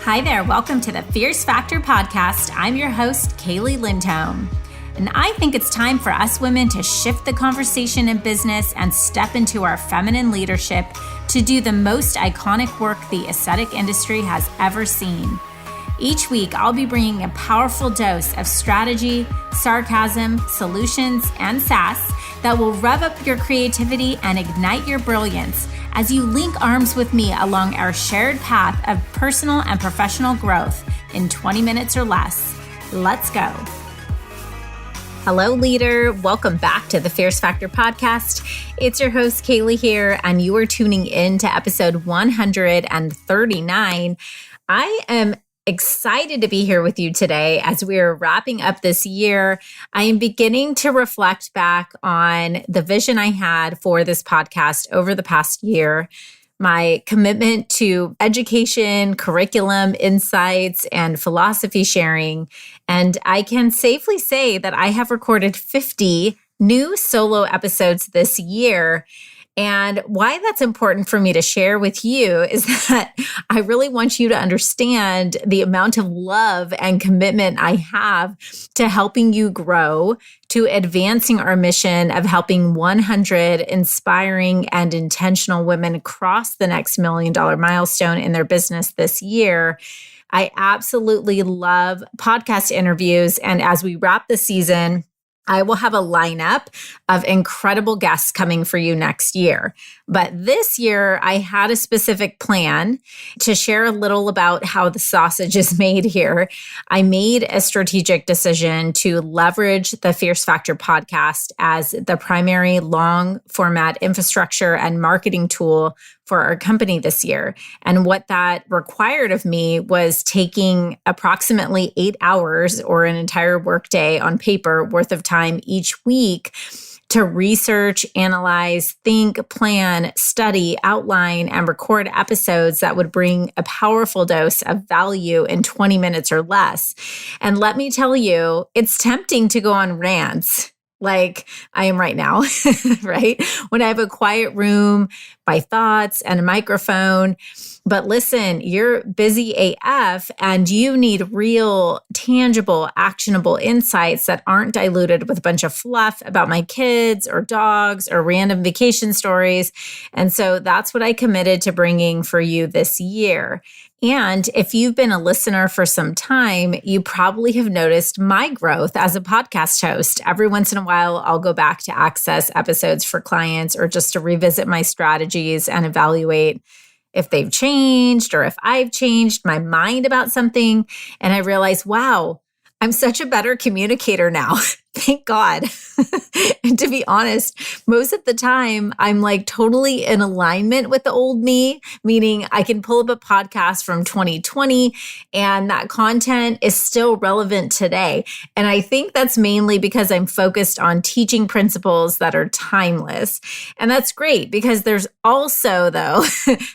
Hi there, welcome to the Fierce Factor podcast. I'm your host, Kaylee Lindholm. And I think it's time for us women to shift the conversation in business and step into our feminine leadership to do the most iconic work the aesthetic industry has ever seen. Each week, I'll be bringing a powerful dose of strategy, sarcasm, solutions, and sass that will rev up your creativity and ignite your brilliance as you link arms with me along our shared path of personal and professional growth in 20 minutes or less. Let's go. Hello, leader. Welcome back to the Fierce Factor podcast. It's your host, Kaylee here, and you are tuning in to episode 139. I am excited to be here with you today as we are wrapping up this year. I am beginning to reflect back on the vision I had for this podcast over the past year, my commitment to education, curriculum, insights, and philosophy sharing. And I can safely say that I have recorded 50 new solo episodes this year. And why that's important for me to share with you is that I really want you to understand the amount of love and commitment I have to helping you grow, to advancing our mission of helping 100 inspiring and intentional women cross the next $1 million milestone in their business this year. I absolutely love podcast interviews. And as we wrap the season, I will have a lineup of incredible guests coming for you next year. But this year, I had a specific plan to share a little about how the sausage is made here. I made a strategic decision to leverage the Fierce Factor podcast as the primary long format infrastructure and marketing tool for our company this year. And what that required of me was taking approximately 8 hours or an entire workday on paper worth of time each week to research, analyze, think, plan, study, outline, and record episodes that would bring a powerful dose of value in 20 minutes or less. And let me tell you, it's tempting to go on rants like I am right now, right? When I have a quiet room, my thoughts, and a microphone. But listen, you're busy AF and you need real, tangible, actionable insights that aren't diluted with a bunch of fluff about my kids or dogs or random vacation stories. And so that's what I committed to bringing for you this year. And if you've been a listener for some time, you probably have noticed my growth as a podcast host. Every once in a while, I'll go back to access episodes for clients or just to revisit my strategies and evaluate if they've changed or if I've changed my mind about something. And I realize, wow, I'm such a better communicator now. Thank God. And to be honest, most of the time, I'm like totally in alignment with the old me, meaning I can pull up a podcast from 2020 and that content is still relevant today. And I think that's mainly because I'm focused on teaching principles that are timeless. And that's great because there's also, though,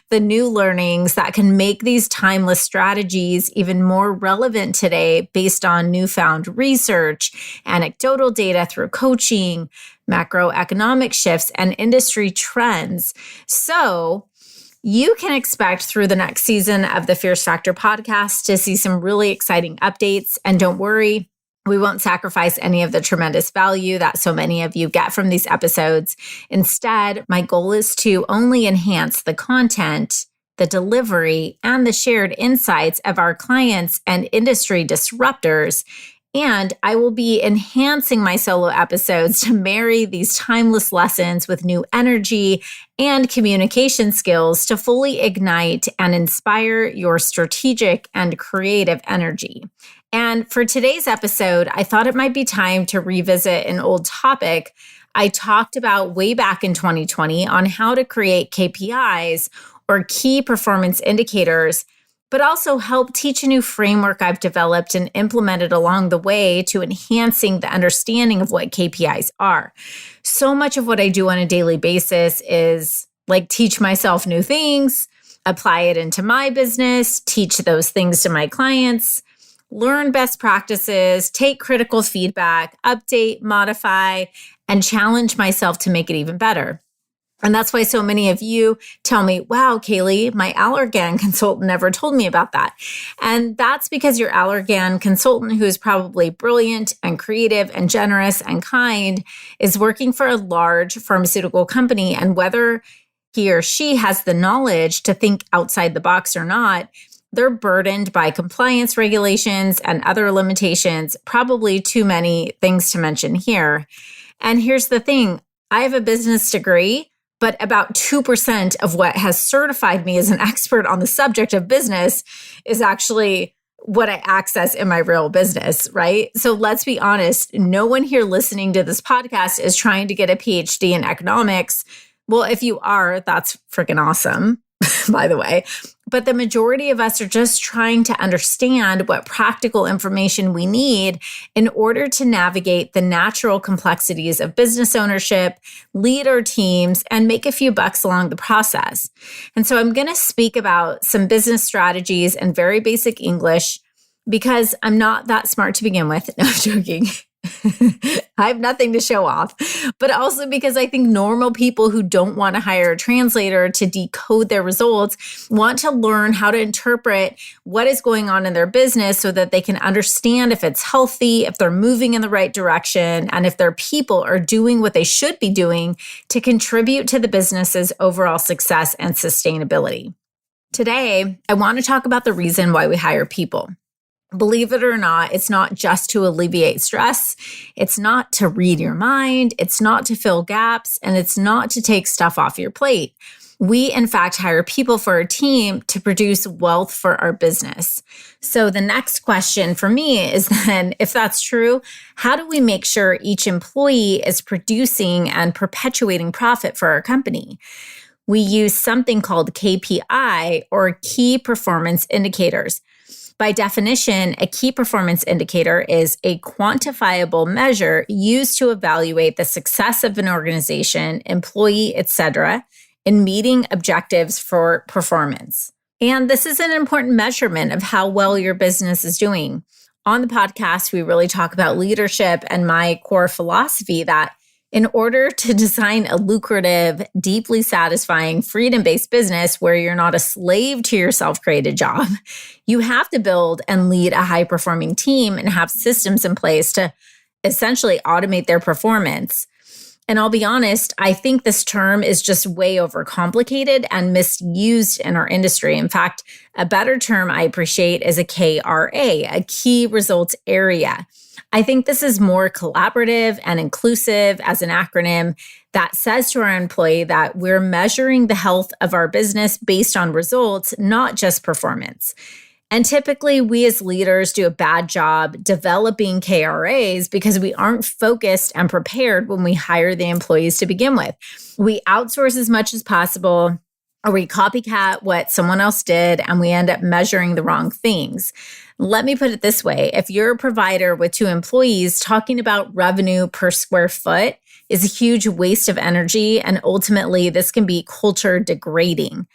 the new learnings that can make these timeless strategies even more relevant today based on newfound research, anecdotal data through coaching, macroeconomic shifts, and industry trends. So you can expect through the next season of the Fierce Factor podcast to see some really exciting updates. And don't worry, we won't sacrifice any of the tremendous value that so many of you get from these episodes. Instead, my goal is to only enhance the content, the delivery, and the shared insights of our clients and industry disruptors. And I will be enhancing my solo episodes to marry these timeless lessons with new energy and communication skills to fully ignite and inspire your strategic and creative energy. And for today's episode, I thought it might be time to revisit an old topic I talked about way back in 2020 on how to create KPIs or key performance indicators, but also help teach a new framework I've developed and implemented along the way to enhancing the understanding of what KPIs are. So much of what I do on a daily basis is like teach myself new things, apply it into my business, teach those things to my clients, learn best practices, take critical feedback, update, modify, and challenge myself to make it even better. And that's why so many of you tell me, wow, Kaylee, my Allergan consultant never told me about that. And that's because your Allergan consultant, who is probably brilliant and creative and generous and kind, is working for a large pharmaceutical company. And whether he or she has the knowledge to think outside the box or not, they're burdened by compliance regulations and other limitations, probably too many things to mention here. And here's the thing, I have a business degree, but about 2% of what has certified me as an expert on the subject of business is actually what I access in my real business, right? So let's be honest, no one here listening to this podcast is trying to get a PhD in economics. Well, if you are, that's freaking awesome, by the way. But the majority of us are just trying to understand what practical information we need in order to navigate the natural complexities of business ownership, lead our teams, and make a few bucks along the process. And so I'm going to speak about some business strategies in very basic English because I'm not that smart to begin with. No, I'm joking. I have nothing to show off, but also because I think normal people who don't want to hire a translator to decode their results want to learn how to interpret what is going on in their business so that they can understand if it's healthy, if they're moving in the right direction, and if their people are doing what they should be doing to contribute to the business's overall success and sustainability. Today, I want to talk about the reason why we hire people. Believe it or not, it's not just to alleviate stress. It's not to read your mind. It's not to fill gaps. And it's not to take stuff off your plate. We, in fact, hire people for our team to produce wealth for our business. So the next question for me is then, if that's true, how do we make sure each employee is producing and perpetuating profit for our company? We use something called KPI, or key performance indicators. By definition, a key performance indicator is a quantifiable measure used to evaluate the success of an organization, employee, etc., in meeting objectives for performance. And this is an important measurement of how well your business is doing. On the podcast, we really talk about leadership and my core philosophy that in order to design a lucrative, deeply satisfying, freedom-based business where you're not a slave to your self-created job, you have to build and lead a high-performing team and have systems in place to essentially automate their performance. And I'll be honest, I think this term is just way overcomplicated and misused in our industry. In fact, a better term I appreciate is a KRA, a key results area. I think this is more collaborative and inclusive as an acronym that says to our employee that we're measuring the health of our business based on results, not just performance. And typically, we as leaders do a bad job developing KRAs because we aren't focused and prepared when we hire the employees to begin with. We outsource as much as possible, or we copycat what someone else did, and we end up measuring the wrong things. Let me put it this way. If you're a provider with 2 employees, talking about revenue per square foot is a huge waste of energy, and ultimately, this can be culture degrading.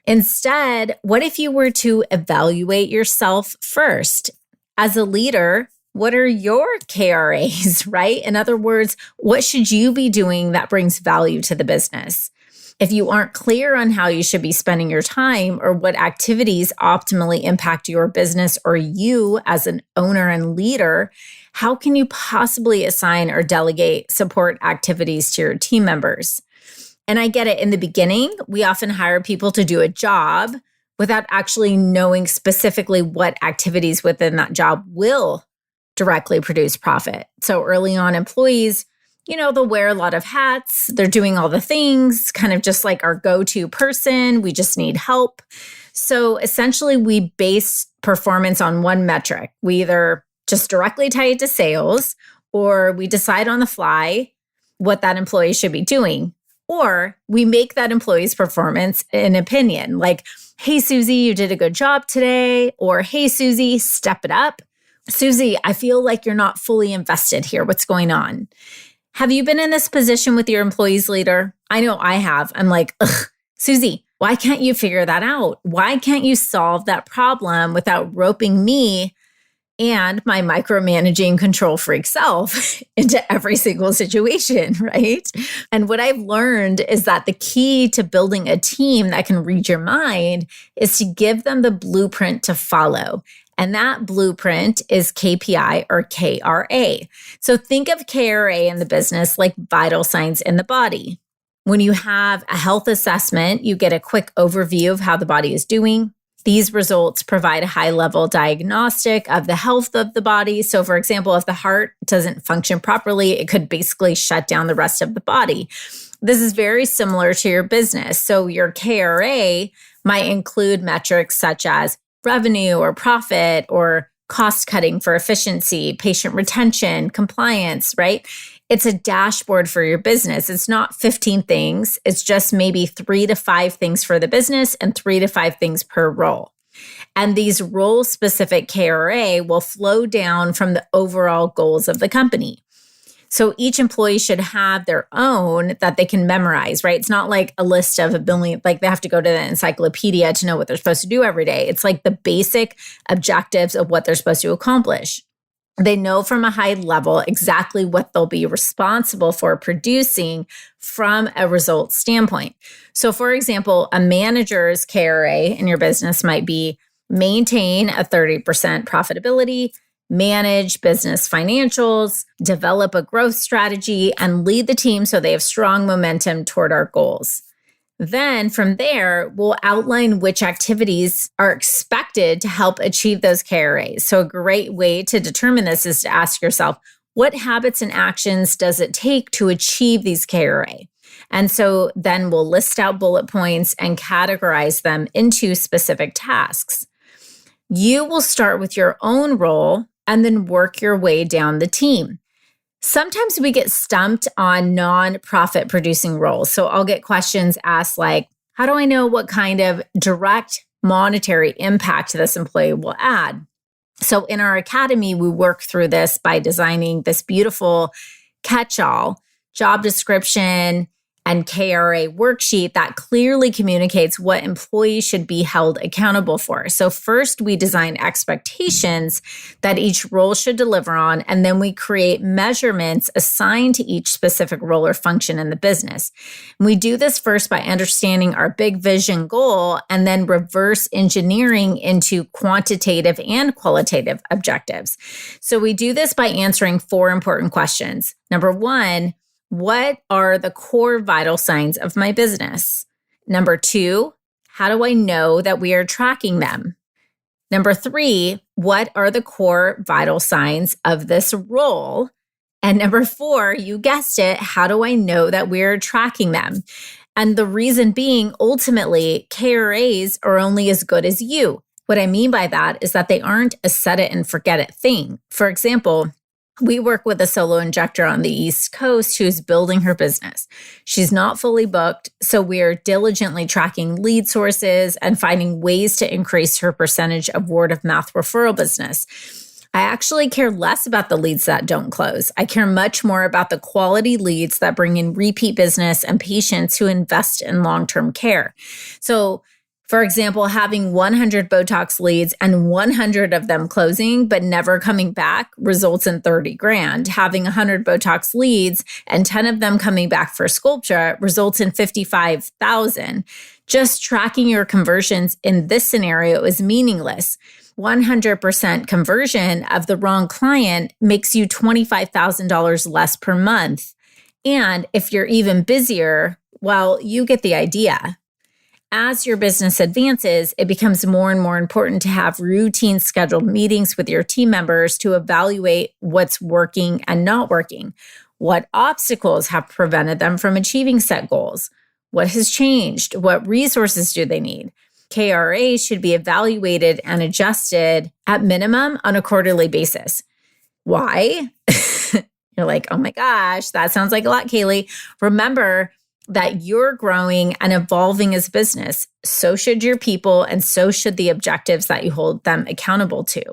Instead, what if you were to evaluate yourself first? As a leader, what are your KRAs, right? In other words, what should you be doing that brings value to the business? If you aren't clear on how you should be spending your time or what activities optimally impact your business or you as an owner and leader, how can you possibly assign or delegate support activities to your team members? And I get it. In the beginning, we often hire people to do a job without actually knowing specifically what activities within that job will directly produce profit. So early on, employees, they'll wear a lot of hats. They're doing all the things, kind of just like our go-to person. We just need help. So essentially, we base performance on one metric. We either just directly tie it to sales, or we decide on the fly what that employee should be doing. Or we make that employee's performance an opinion, like, hey, Susie, you did a good job today. Or, hey, Susie, step it up. Susie, I feel like you're not fully invested here. What's going on? Have you been in this position with your employees, leader? I know I have. I'm like, ugh, Susie, why can't you figure that out? Why can't you solve that problem without roping me and my micromanaging control freak self into every single situation, right? And what I've learned is that the key to building a team that can read your mind is to give them the blueprint to follow. And that blueprint is KPI or KRA. So think of KRA in the business like vital signs in the body. When you have a health assessment, you get a quick overview of how the body is doing. These results provide a high-level diagnostic of the health of the body. So, for example, if the heart doesn't function properly, it could basically shut down the rest of the body. This is very similar to your business. So your KRA might include metrics such as revenue or profit or cost cutting for efficiency, patient retention, compliance, right? It's a dashboard for your business. It's not 15 things. It's just maybe 3 to 5 things for the business and 3 to 5 things per role. And these role specific KRA will flow down from the overall goals of the company. So each employee should have their own that they can memorize, right? It's not like a list of a billion, like they have to go to the encyclopedia to know what they're supposed to do every day. It's like the basic objectives of what they're supposed to accomplish. They know from a high level exactly what they'll be responsible for producing from a results standpoint. So for example, a manager's KRA in your business might be maintain a 30% profitability, manage business financials, develop a growth strategy, and lead the team so they have strong momentum toward our goals. Then from there, we'll outline which activities are expected to help achieve those KRAs. So a great way to determine this is to ask yourself, what habits and actions does it take to achieve these KRA? And so then we'll list out bullet points and categorize them into specific tasks. You will start with your own role and then work your way down the team. Sometimes we get stumped on non-profit producing roles. So I'll get questions asked like, how do I know what kind of direct monetary impact this employee will add? So in our academy, we work through this by designing this beautiful catch-all job description and KRA worksheet that clearly communicates what employees should be held accountable for. So first, we design expectations that each role should deliver on, and then we create measurements assigned to each specific role or function in the business. And we do this first by understanding our big vision goal and then reverse engineering into quantitative and qualitative objectives. So we do this by answering 4 important questions. Number 1, what are the core vital signs of my business? Number 2, how do I know that we are tracking them? Number 3, what are the core vital signs of this role? And number 4, you guessed it, how do I know that we're tracking them? And the reason being, ultimately, KRAs are only as good as you. What I mean by that is that they aren't a set it and forget it thing. For example, we work with a solo injector on the East Coast who's building her business. She's not fully booked, so we are diligently tracking lead sources and finding ways to increase her percentage of word of mouth referral business. I actually care less about the leads that don't close. I care much more about the quality leads that bring in repeat business and patients who invest in long-term care. So for example, having 100 Botox leads and 100 of them closing but never coming back results in 30 grand. Having 100 Botox leads and 10 of them coming back for Sculptra results in 55,000. Just tracking your conversions in this scenario is meaningless. 100% conversion of the wrong client makes you $25,000 less per month. And if you're even busier, well, you get the idea. As your business advances, it becomes more and more important to have routine scheduled meetings with your team members to evaluate what's working and not working. What obstacles have prevented them from achieving set goals? What has changed? What resources do they need? KRA should be evaluated and adjusted at minimum on a quarterly basis. Why? You're like, oh my gosh, that sounds like a lot, Kaylee. Remember that you're growing and evolving as a business. So should your people, and so should the objectives that you hold them accountable to.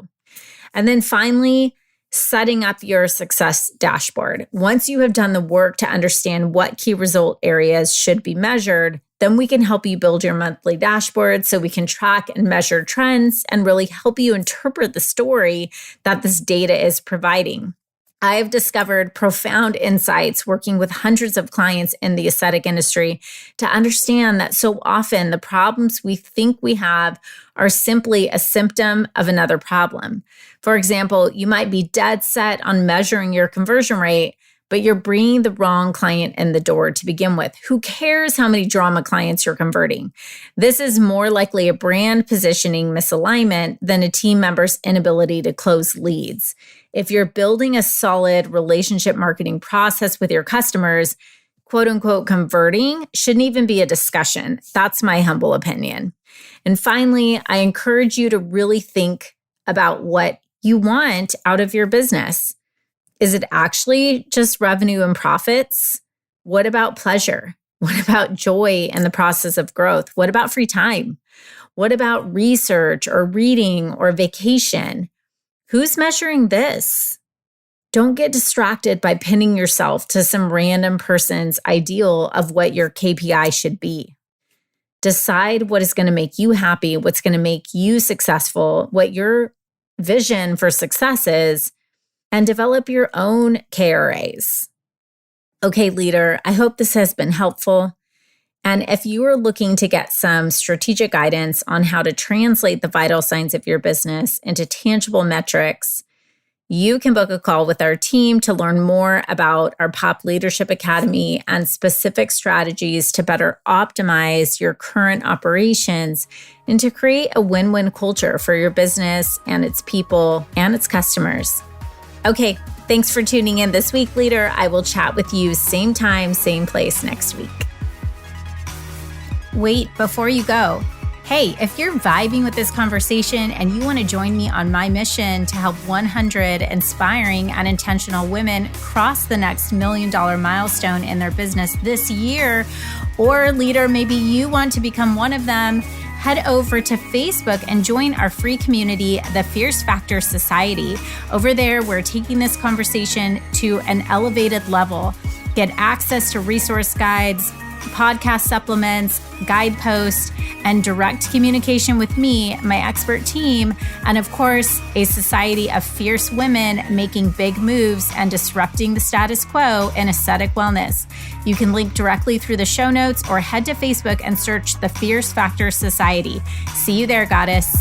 And then finally, setting up your success dashboard. Once you have done the work to understand what key result areas should be measured, then we can help you build your monthly dashboard so we can track and measure trends and really help you interpret the story that this data is providing. I have discovered profound insights working with hundreds of clients in the aesthetic industry to understand that so often the problems we think we have are simply a symptom of another problem. For example, you might be dead set on measuring your conversion rate, but you're bringing the wrong client in the door to begin with. Who cares how many drama clients you're converting? This is more likely a brand positioning misalignment than a team member's inability to close leads. If you're building a solid relationship marketing process with your customers, quote unquote, converting shouldn't even be a discussion. That's my humble opinion. And finally, I encourage you to really think about what you want out of your business. Is it actually just revenue and profits? What about pleasure? What about joy and the process of growth? What about free time? What about research or reading or vacation? Who's measuring this? Don't get distracted by pinning yourself to some random person's ideal of what your KPI should be. Decide what is going to make you happy, what's going to make you successful, what your vision for success is, and develop your own KRAs. Okay, leader, I hope this has been helpful. And if you are looking to get some strategic guidance on how to translate the vital signs of your business into tangible metrics, you can book a call with our team to learn more about our POP Leadership Academy and specific strategies to better optimize your current operations and to create a win-win culture for your business and its people and its customers. Okay, thanks for tuning in this week, leader. I will chat with you same time, same place next week. Wait, before you go, hey, if you're vibing with this conversation and you want to join me on my mission to help 100 inspiring and intentional women cross the next $1 million milestone in their business this year, or leader, maybe you want to become one of them, head over to Facebook and join our free community, the Fierce Factor Society. Over there, we're taking this conversation to an elevated level. Get access to resource guides, podcast supplements, guideposts, and direct communication with me, my expert team, and of course, a society of fierce women making big moves and disrupting the status quo in aesthetic wellness. You can link directly through the show notes or head to Facebook and search the Fierce Factor Society. See you there, goddess.